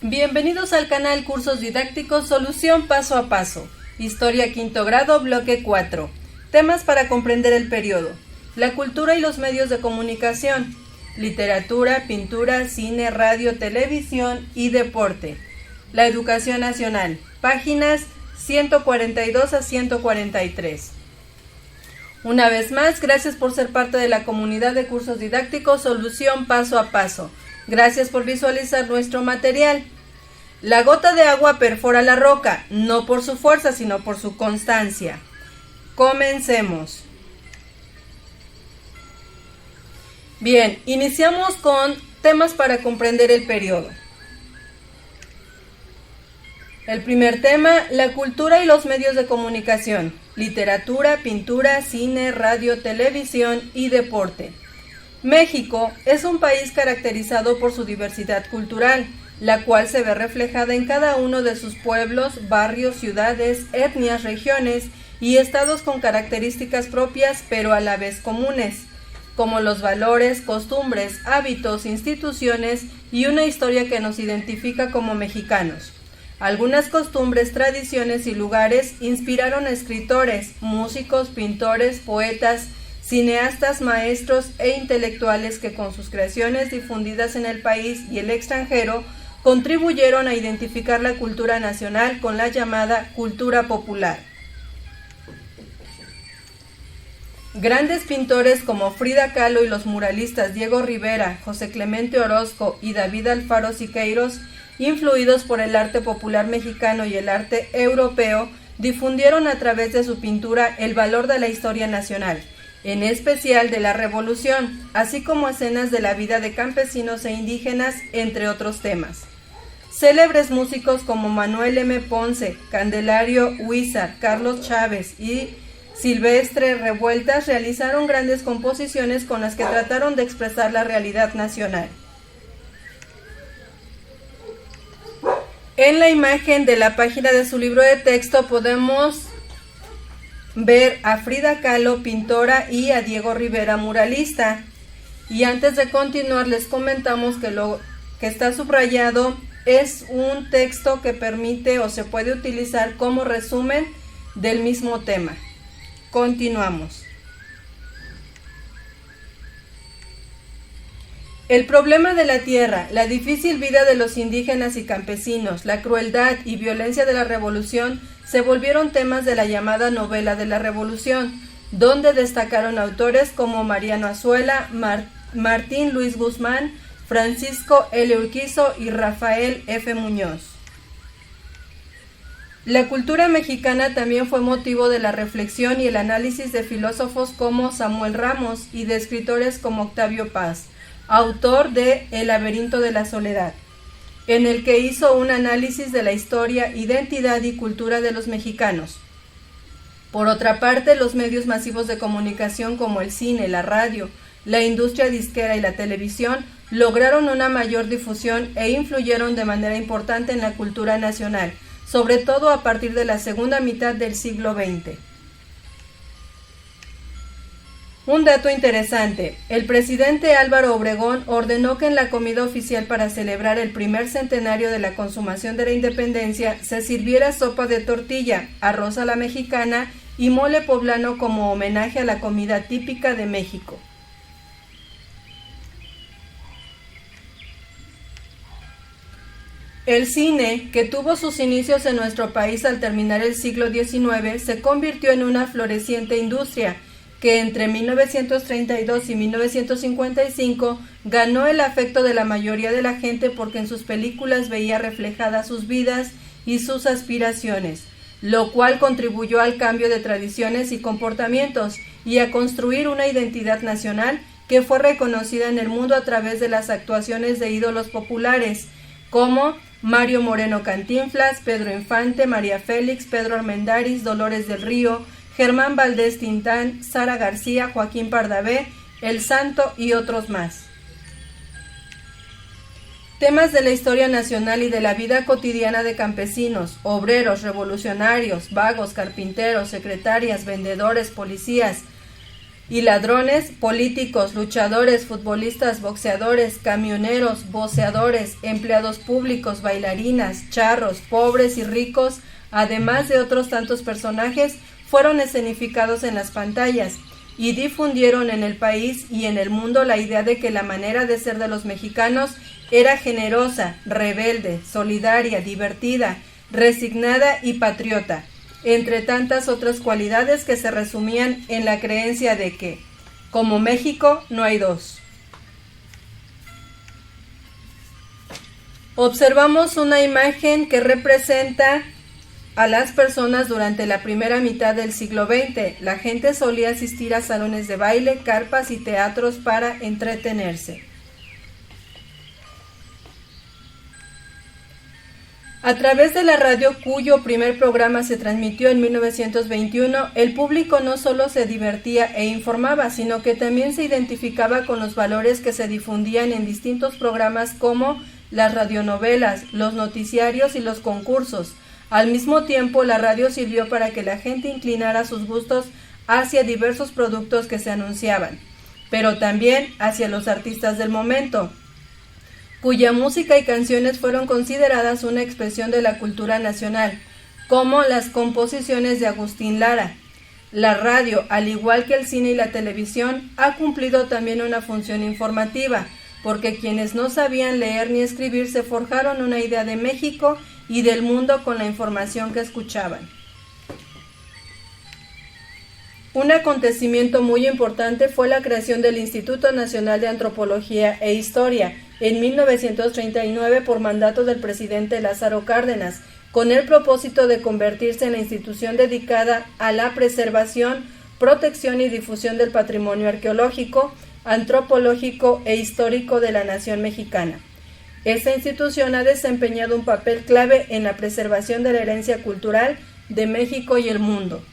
Bienvenidos al canal Cursos Didácticos Solución Paso a Paso. Historia quinto grado, bloque 4. Temas para comprender el periodo. La cultura y los medios de comunicación. Literatura, pintura, cine, radio, televisión y deporte. La educación nacional. Páginas 142 a 143. Una vez más, gracias por ser parte de la comunidad de cursos didácticos Solución Paso a Paso. Gracias por visualizar nuestro material. La gota de agua perfora la roca, no por su fuerza, sino por su constancia. Comencemos. Bien, iniciamos con temas para comprender el periodo. El primer tema, la cultura y los medios de comunicación, literatura, pintura, cine, radio, televisión y deporte. México es un país caracterizado por su diversidad cultural, la cual se ve reflejada en cada uno de sus pueblos, barrios, ciudades, etnias, regiones y estados con características propias pero a la vez comunes, como los valores, costumbres, hábitos, instituciones y una historia que nos identifica como mexicanos. Algunas costumbres, tradiciones y lugares inspiraron a escritores, músicos, pintores, poetas, cineastas, maestros e intelectuales que con sus creaciones difundidas en el país y el extranjero contribuyeron a identificar la cultura nacional con la llamada cultura popular. Grandes pintores como Frida Kahlo y los muralistas Diego Rivera, José Clemente Orozco y David Alfaro Siqueiros, influidos por el arte popular mexicano y el arte europeo, difundieron a través de su pintura el valor de la historia nacional, en especial de la Revolución, así como escenas de la vida de campesinos e indígenas, entre otros temas. Célebres músicos como Manuel M. Ponce, Candelario Huízar, Carlos Chávez y Silvestre Revueltas realizaron grandes composiciones con las que trataron de expresar la realidad nacional. En la imagen de la página de su libro de texto podemos ver a Frida Kahlo, pintora, y a Diego Rivera, muralista. Y antes de continuar les comentamos que lo que está subrayado es un texto que permite o se puede utilizar como resumen del mismo tema. Continuamos. El problema de la tierra, la difícil vida de los indígenas y campesinos, la crueldad y violencia de la revolución se volvieron temas de la llamada novela de la revolución, donde destacaron autores como Mariano Azuela, Martín Luis Guzmán, Francisco L. Urquizo y Rafael F. Muñoz. La cultura mexicana también fue motivo de la reflexión y el análisis de filósofos como Samuel Ramos y de escritores como Octavio Paz, autor de El laberinto de la soledad, en el que hizo un análisis de la historia, identidad y cultura de los mexicanos. Por otra parte, los medios masivos de comunicación como el cine, la radio, la industria disquera y la televisión lograron una mayor difusión e influyeron de manera importante en la cultura nacional, sobre todo a partir de la segunda mitad del siglo XX. Un dato interesante, el presidente Álvaro Obregón ordenó que en la comida oficial para celebrar el primer centenario de la consumación de la independencia se sirviera sopa de tortilla, arroz a la mexicana y mole poblano como homenaje a la comida típica de México. El cine, que tuvo sus inicios en nuestro país al terminar el siglo XIX, se convirtió en una floreciente industria que entre 1932 y 1955 ganó el afecto de la mayoría de la gente porque en sus películas veía reflejadas sus vidas y sus aspiraciones, lo cual contribuyó al cambio de tradiciones y comportamientos y a construir una identidad nacional que fue reconocida en el mundo a través de las actuaciones de ídolos populares como Mario Moreno Cantinflas, Pedro Infante, María Félix, Pedro Armendáriz, Dolores del Río, Germán Valdés Tintán, Sara García, Joaquín Pardavé, El Santo y otros más. Temas de la historia nacional y de la vida cotidiana de campesinos, obreros, revolucionarios, vagos, carpinteros, secretarias, vendedores, policías, y ladrones, políticos, luchadores, futbolistas, boxeadores, camioneros, voceadores, empleados públicos, bailarinas, charros, pobres y ricos, además de otros tantos personajes, fueron escenificados en las pantallas y difundieron en el país y en el mundo la idea de que la manera de ser de los mexicanos era generosa, rebelde, solidaria, divertida, resignada y patriota, entre tantas otras cualidades que se resumían en la creencia de que, como México, no hay dos. Observamos una imagen que representa a las personas durante la primera mitad del siglo XX. La gente solía asistir a salones de baile, carpas y teatros para entretenerse. A través de la radio, cuyo primer programa se transmitió en 1921, el público no solo se divertía e informaba, sino que también se identificaba con los valores que se difundían en distintos programas como las radionovelas, los noticiarios y los concursos. Al mismo tiempo, la radio sirvió para que la gente inclinara sus gustos hacia diversos productos que se anunciaban, pero también hacia los artistas del momento, cuya música y canciones fueron consideradas una expresión de la cultura nacional, como las composiciones de Agustín Lara. La radio, al igual que el cine y la televisión, ha cumplido también una función informativa, porque quienes no sabían leer ni escribir se forjaron una idea de México y del mundo con la información que escuchaban. Un acontecimiento muy importante fue la creación del Instituto Nacional de Antropología e Historia en 1939 por mandato del presidente Lázaro Cárdenas, con el propósito de convertirse en la institución dedicada a la preservación, protección y difusión del patrimonio arqueológico, antropológico e histórico de la nación mexicana. Esta institución ha desempeñado un papel clave en la preservación de la herencia cultural de México y el mundo.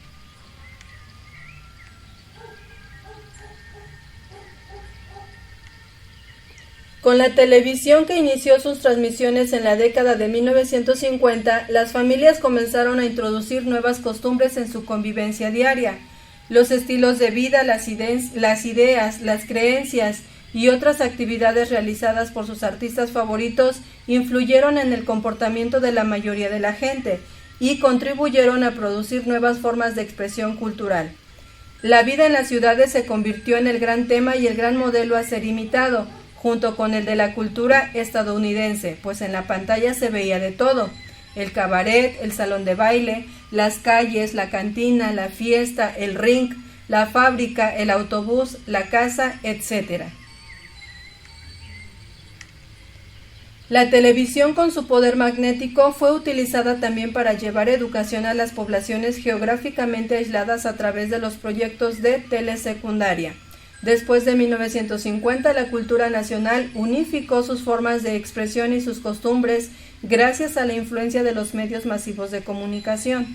Con la televisión que inició sus transmisiones en la década de 1950, las familias comenzaron a introducir nuevas costumbres en su convivencia diaria. Los estilos de vida, las ideas, las creencias y otras actividades realizadas por sus artistas favoritos influyeron en el comportamiento de la mayoría de la gente y contribuyeron a producir nuevas formas de expresión cultural. La vida en las ciudades se convirtió en el gran tema y el gran modelo a ser imitado, junto con el de la cultura estadounidense, pues en la pantalla se veía de todo: el cabaret, el salón de baile, las calles, la cantina, la fiesta, el ring, la fábrica, el autobús, la casa, etc. La televisión, con su poder magnético, fue utilizada también para llevar educación a las poblaciones geográficamente aisladas a través de los proyectos de telesecundaria. Después de 1950, la cultura nacional unificó sus formas de expresión y sus costumbres gracias a la influencia de los medios masivos de comunicación.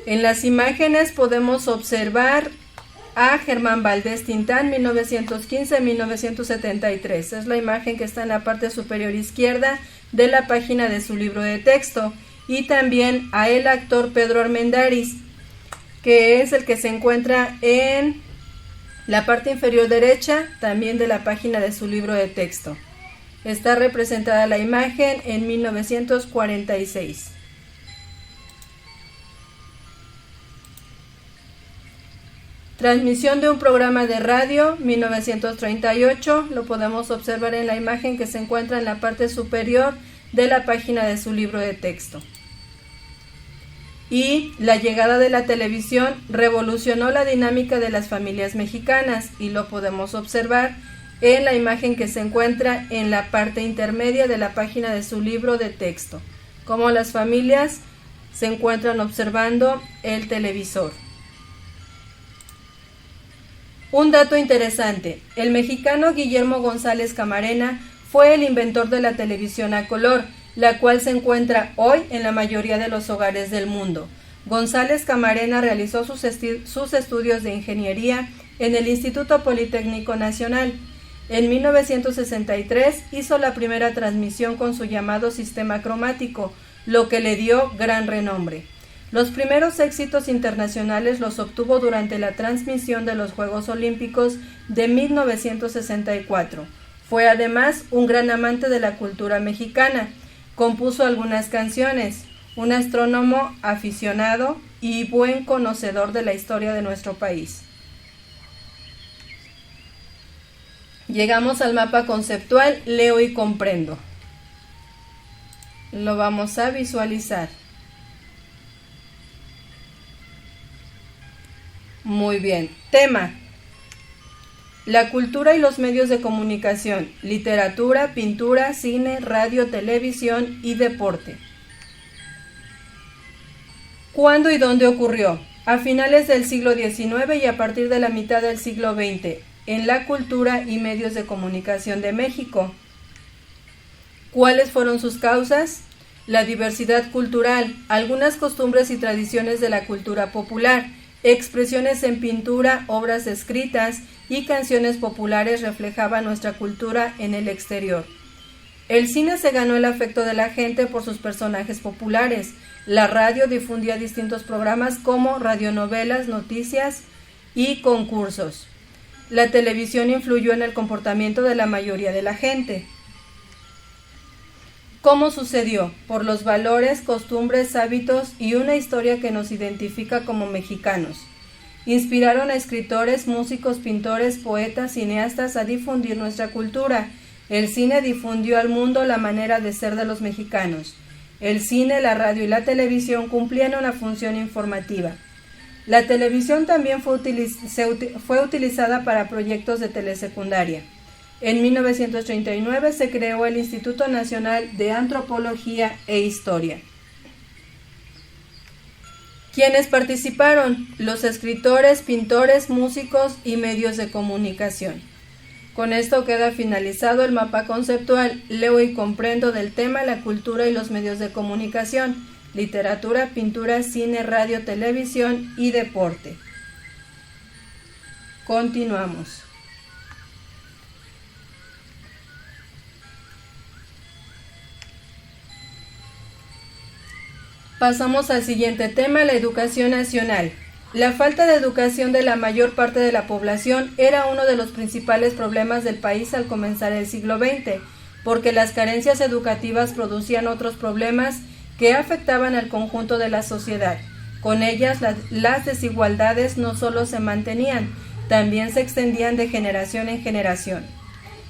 En las imágenes podemos observar a Germán Valdés Tintán, 1915-1973. Es la imagen que está en la parte superior izquierda de la página de su libro de texto. Y también a el actor Pedro Armendáriz, que es el que se encuentra en la parte inferior derecha también de la página de su libro de texto. Está representada la imagen en 1946. Transmisión de un programa de radio, 1938, lo podemos observar en la imagen que se encuentra en la parte superior de la página de su libro de texto. Y la llegada de la televisión revolucionó la dinámica de las familias mexicanas, y lo podemos observar en la imagen que se encuentra en la parte intermedia de la página de su libro de texto, cómo las familias se encuentran observando el televisor. Un dato interesante: el mexicano Guillermo González Camarena fue el inventor de la televisión a color, la cual se encuentra hoy en la mayoría de los hogares del mundo. González Camarena realizó sus estudios de ingeniería en el Instituto Politécnico Nacional. En 1963 hizo la primera transmisión con su llamado sistema cromático, lo que le dio gran renombre. Los primeros éxitos internacionales los obtuvo durante la transmisión de los Juegos Olímpicos de 1964. Fue además un gran amante de la cultura mexicana. Compuso algunas canciones, un astrónomo aficionado y buen conocedor de la historia de nuestro país. Llegamos al mapa conceptual, leo y comprendo. Lo vamos a visualizar. Muy bien. Tema: la cultura y los medios de comunicación, literatura, pintura, cine, radio, televisión y deporte. ¿Cuándo y dónde ocurrió? A finales del siglo XIX y a partir de la mitad del siglo XX, en la cultura y medios de comunicación de México. ¿Cuáles fueron sus causas? La diversidad cultural, algunas costumbres y tradiciones de la cultura popular, expresiones en pintura, obras escritas y canciones populares reflejaban nuestra cultura en el exterior. El cine se ganó el afecto de la gente por sus personajes populares. La radio difundía distintos programas como radionovelas, noticias y concursos. La televisión influyó en el comportamiento de la mayoría de la gente. ¿Cómo sucedió? Por los valores, costumbres, hábitos y una historia que nos identifica como mexicanos. Inspiraron a escritores, músicos, pintores, poetas, cineastas a difundir nuestra cultura. El cine difundió al mundo la manera de ser de los mexicanos. El cine, la radio y la televisión cumplían una función informativa. La televisión también fue utilizada para proyectos de telesecundaria. En 1939 se creó el Instituto Nacional de Antropología e Historia. ¿Quiénes participaron? Los escritores, pintores, músicos y medios de comunicación. Con esto queda finalizado el mapa conceptual, leo y comprendo del tema la cultura y los medios de comunicación, literatura, pintura, cine, radio, televisión y deporte. Continuamos. Pasamos al siguiente tema, la educación nacional. La falta de educación de la mayor parte de la población era uno de los principales problemas del país al comenzar el siglo XX, porque las carencias educativas producían otros problemas que afectaban al conjunto de la sociedad. Con ellas, las desigualdades no solo se mantenían, también se extendían de generación en generación.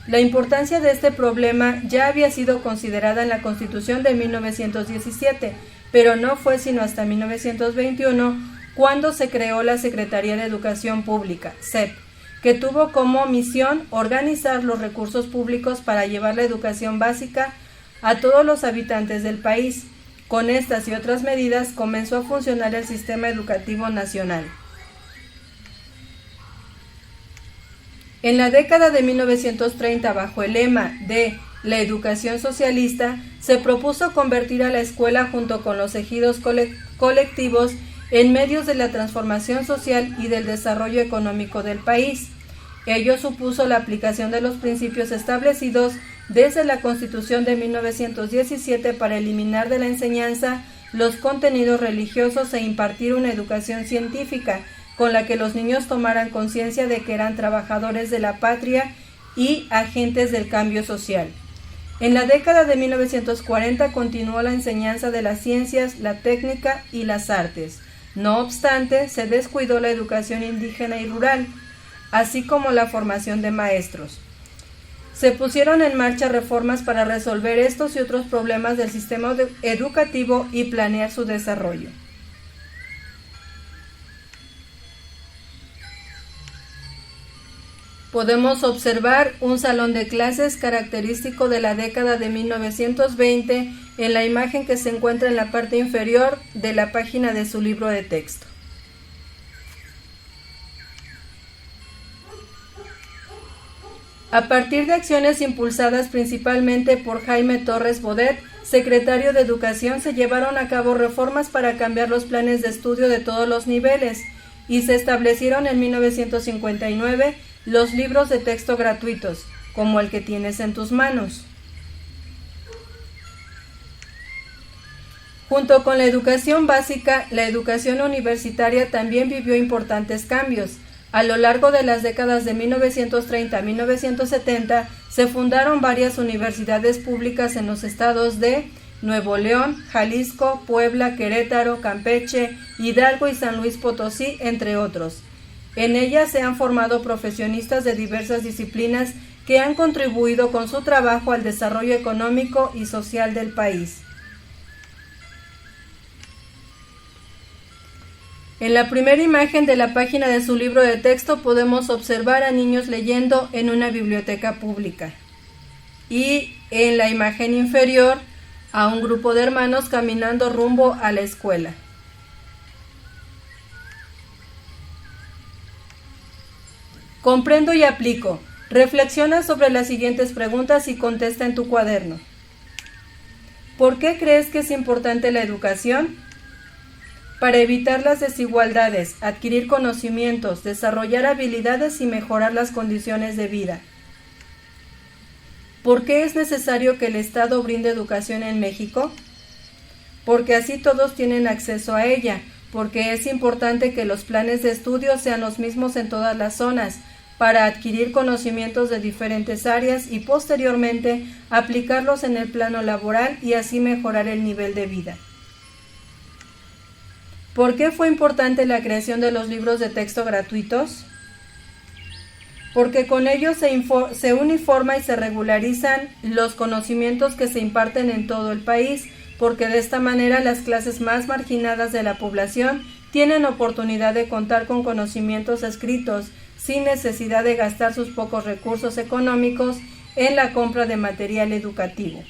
La importancia de este problema ya había sido considerada en la Constitución de 1917, pero no fue sino hasta 1921 cuando se creó la Secretaría de Educación Pública, SEP, que tuvo como misión organizar los recursos públicos para llevar la educación básica a todos los habitantes del país. Con estas y otras medidas comenzó a funcionar el sistema educativo nacional. En la década de 1930, bajo el lema de la educación socialista, se propuso convertir a la escuela junto con los ejidos colectivos en medios de la transformación social y del desarrollo económico del país. Ello supuso la aplicación de los principios establecidos desde la Constitución de 1917 para eliminar de la enseñanza los contenidos religiosos e impartir una educación científica con la que los niños tomaran conciencia de que eran trabajadores de la patria y agentes del cambio social. En la década de 1940 continuó la enseñanza de las ciencias, la técnica y las artes. No obstante, se descuidó la educación indígena y rural, así como la formación de maestros. Se pusieron en marcha reformas para resolver estos y otros problemas del sistema educativo y planear su desarrollo. Podemos observar un salón de clases característico de la década de 1920 en la imagen que se encuentra en la parte inferior de la página de su libro de texto. A partir de acciones impulsadas principalmente por Jaime Torres Bodet, secretario de Educación, se llevaron a cabo reformas para cambiar los planes de estudio de todos los niveles y se establecieron en 1959 los libros de texto gratuitos, como el que tienes en tus manos. Junto con la educación básica, la educación universitaria también vivió importantes cambios. A lo largo de las décadas de 1930 a 1970 se fundaron varias universidades públicas en los estados de Nuevo León, Jalisco, Puebla, Querétaro, Campeche, Hidalgo y San Luis Potosí, entre otros. En ellas se han formado profesionistas de diversas disciplinas que han contribuido con su trabajo al desarrollo económico y social del país. En la primera imagen de la página de su libro de texto podemos observar a niños leyendo en una biblioteca pública. Y en la imagen inferior a un grupo de hermanos caminando rumbo a la escuela. Comprendo y aplico. Reflexiona sobre las siguientes preguntas y contesta en tu cuaderno. ¿Por qué crees que es importante la educación? Para evitar las desigualdades, adquirir conocimientos, desarrollar habilidades y mejorar las condiciones de vida. ¿Por qué es necesario que el Estado brinde educación en México? Porque así todos tienen acceso a ella, porque es importante que los planes de estudio sean los mismos en todas las zonas, para adquirir conocimientos de diferentes áreas y posteriormente aplicarlos en el plano laboral y así mejorar el nivel de vida. ¿Por qué fue importante la creación de los libros de texto gratuitos? Porque con ellos se uniforma y se regularizan los conocimientos que se imparten en todo el país, porque de esta manera las clases más marginadas de la población tienen oportunidad de contar con conocimientos escritos, sin necesidad de gastar sus pocos recursos económicos en la compra de material educativo.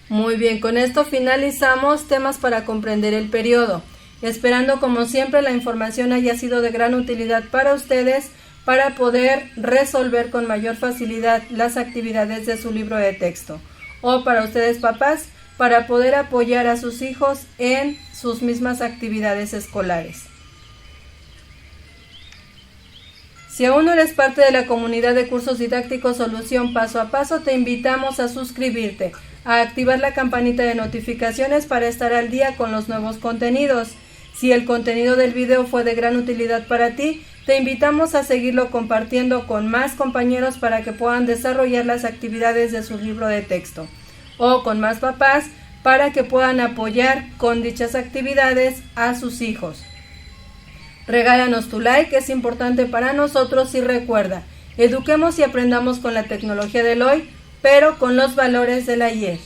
Muy bien, con esto finalizamos temas para comprender el periodo, esperando como siempre la información haya sido de gran utilidad para ustedes para poder resolver con mayor facilidad las actividades de su libro de texto, o para ustedes papás, para poder apoyar a sus hijos en sus mismas actividades escolares. Si aún no eres parte de la comunidad de cursos didácticos Solución Paso a Paso, te invitamos a suscribirte, a activar la campanita de notificaciones para estar al día con los nuevos contenidos. Si el contenido del video fue de gran utilidad para ti, te invitamos a seguirlo compartiendo con más compañeros para que puedan desarrollar las actividades de su libro de texto, o con más papás para que puedan apoyar con dichas actividades a sus hijos. Regálanos tu like, es importante para nosotros y recuerda, eduquemos y aprendamos con la tecnología del hoy, pero con los valores del ayer.